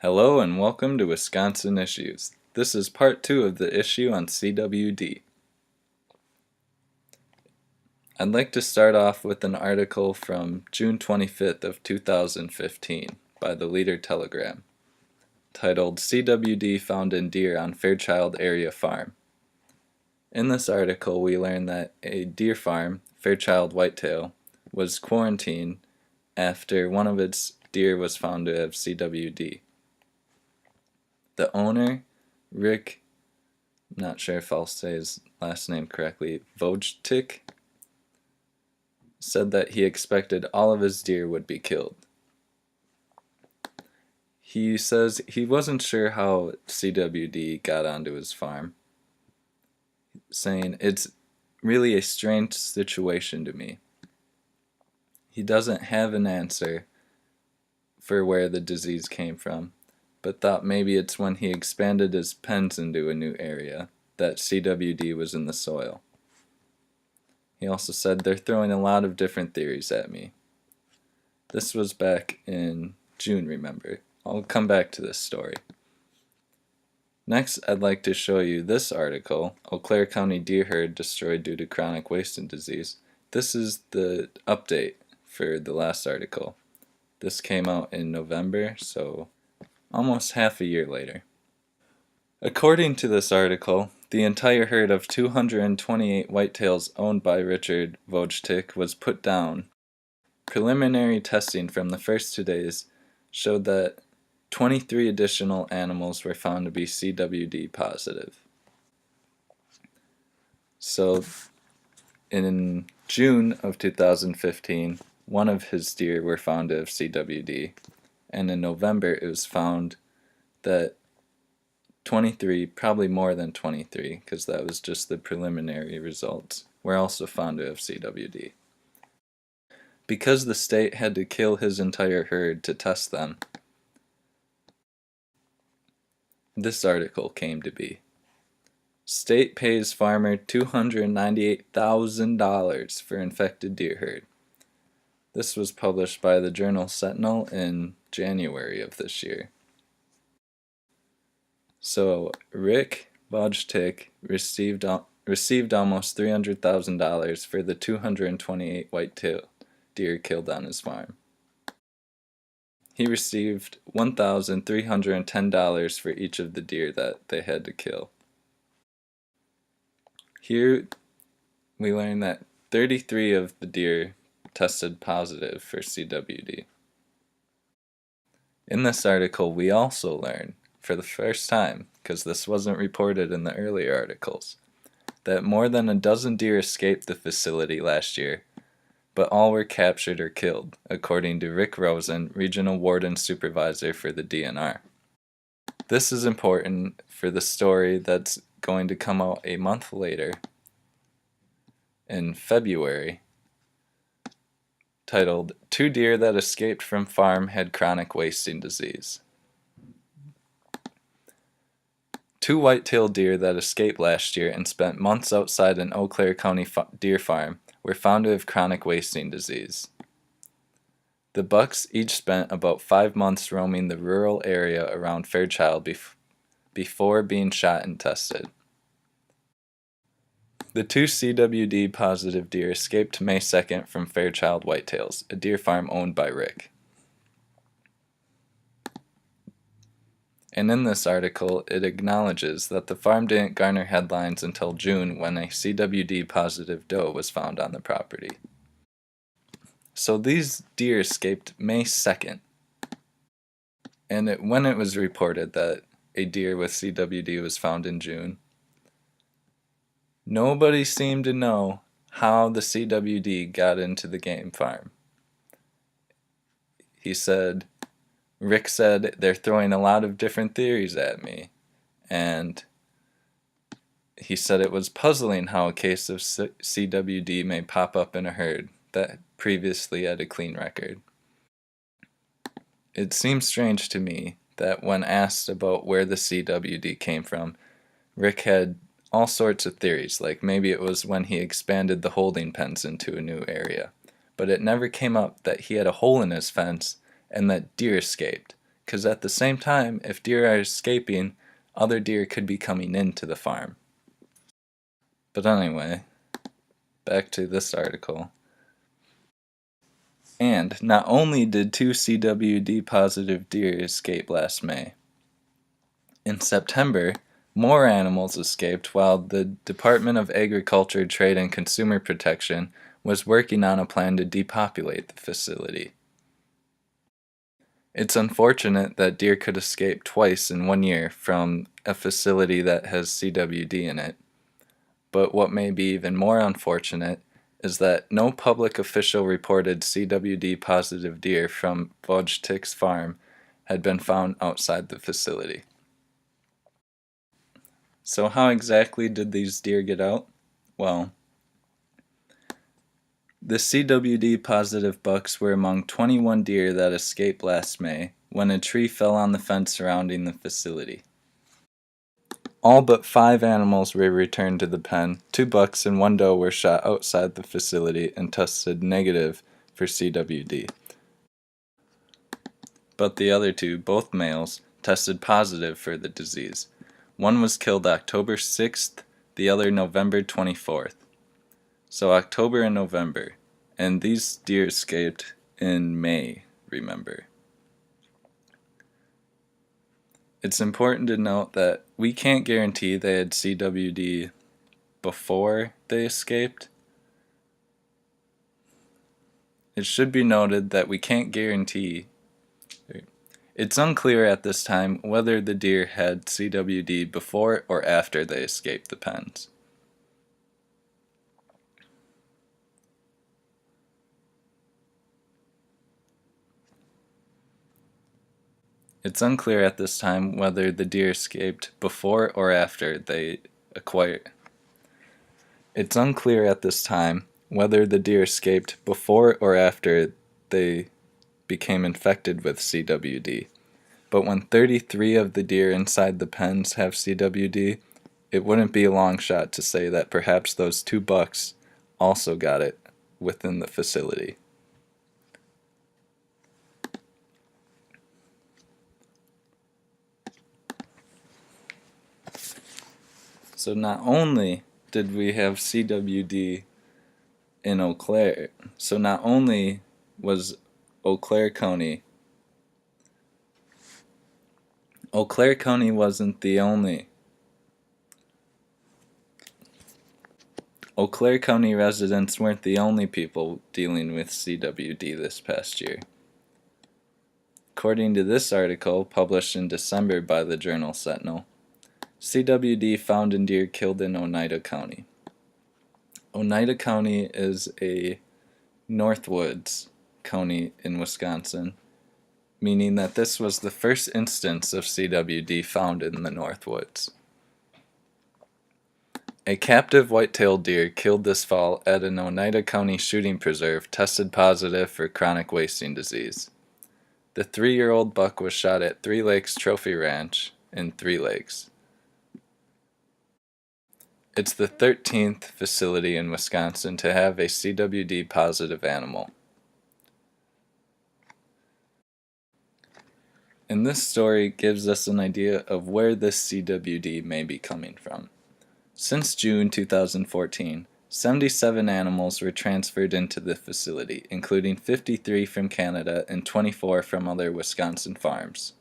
Hello and welcome to Wisconsin Issues. This is part 2 of the issue on CWD. I'd like to start off with an article from June 25th of 2015 by the Leader-Telegram, titled CWD Found in Deer on Fairchild Area Farm. In this article we learn that a deer farm, Fairchild Whitetail, was quarantined after one of its deer was found to have CWD. The owner, Rick, I'm not sure if I'll say his last name correctly, Vojtik, said that he expected all of his deer would be killed. He says he wasn't sure how CWD got onto his farm, saying, "It's really a strange situation to me." He doesn't have an answer for where the disease came from, but thought maybe it's when he expanded his pens into a new area that CWD was in the soil. He also said, "They're throwing a lot of different theories at me." This was back in June, remember. I'll come back to this story. Next, I'd like to show you this article, Eau Claire County Deer Herd Destroyed Due to Chronic Wasting Disease. This is the update for the last article. This came out in November, so almost half a year later. According to this article, the entire herd of 228 whitetails owned by Richard Vojtik was put down. Preliminary testing from the first 2 days showed that 23 additional animals were found to be CWD positive. So, in June of 2015, one of his deer were found to have CWD, and in November it was found that 23, probably more than 23, because that was just the preliminary results, were also found to have CWD. Because the state had to kill his entire herd to test them, this article came to be. State pays farmer $298,000 for infected deer herd. This was published by the Journal Sentinel in January of this year. So Rick Vojtik received almost $300,000 for the 228 whitetail deer killed on his farm. He received $1,310 for each of the deer that they had to kill. Here we learn that 33 of the deer tested positive for CWD. In this article we also learn, for the first time, because this wasn't reported in the earlier articles, that more than a dozen deer escaped the facility last year, but all were captured or killed, according to Rick Rosen, Regional Warden Supervisor for the DNR. This is important for the story that's going to come out a month later, in February, titled, "Two Deer That Escaped from Farm Had Chronic Wasting Disease." Two white-tailed deer that escaped last year and spent months outside an Eau Claire County deer farm were found to have chronic wasting disease. The bucks each spent about 5 months roaming the rural area around Fairchild before being shot and tested. The two CWD positive deer escaped May 2nd from Fairchild Whitetails, a deer farm owned by Rick. And in this article, it acknowledges that the farm didn't garner headlines until June when a CWD positive doe was found on the property. So these deer escaped May 2nd. And when it was reported that a deer with CWD was found in June, nobody seemed to know how the CWD got into the game farm. Rick said, "They're throwing a lot of different theories at me," and he said it was puzzling how a case of CWD may pop up in a herd that previously had a clean record. It seems strange to me that when asked about where the CWD came from, Rick had all sorts of theories, like maybe it was when he expanded the holding pens into a new area, but it never came up that he had a hole in his fence and that deer escaped. because at the same time, if deer are escaping, other deer could be coming into the farm. But anyway, back to this article. And not only did 2 CWD positive deer escape last May, in September, more animals escaped while the Department of Agriculture, Trade, and Consumer Protection was working on a plan to depopulate the facility. It's unfortunate that deer could escape twice in 1 year from a facility that has CWD in it. But what may be even more unfortunate is that no public official reported CWD positive deer from Vojtik's farm had been found outside the facility. So how exactly did these deer get out? Well, the CWD positive bucks were among 21 deer that escaped last May when a tree fell on the fence surrounding the facility. All but 5 animals were returned to the pen. 2 bucks and 1 doe were shot outside the facility and tested negative for CWD. But the other 2, both males, tested positive for the disease. One was killed October 6th, the other November 24th. So October and November. And these deer escaped in May, remember. It's important to note that we can't guarantee they had CWD before they escaped. It should be noted that we can't guarantee. It's unclear at this time whether the deer had CWD before or after they escaped the pens. It's unclear at this time whether the deer escaped before or after they acquired. It's unclear at this time whether the deer escaped before or after they became infected with CWD. But when 33 of the deer inside the pens have CWD, it wouldn't be a long shot to say that perhaps those 2 bucks also got it within the facility. So not only did we have CWD in Eau Claire, so not only was Eau Claire County wasn't the only. Eau Claire County residents weren't the only people dealing with CWD this past year. According to this article, published in December by the journal Sentinel, CWD found in deer killed in Oneida County. Oneida County is a Northwoods county in Wisconsin, meaning that this was the first instance of CWD found in the Northwoods. A captive white-tailed deer killed this fall at an Oneida County shooting preserve tested positive for chronic wasting disease. The 3-year-old buck was shot at Three Lakes Trophy Ranch in Three Lakes. It's the 13th facility in Wisconsin to have a CWD positive animal. And this story gives us an idea of where this CWD may be coming from. Since June 2014, 77 animals were transferred into the facility, including 53 from Canada and 24 from other Wisconsin farms.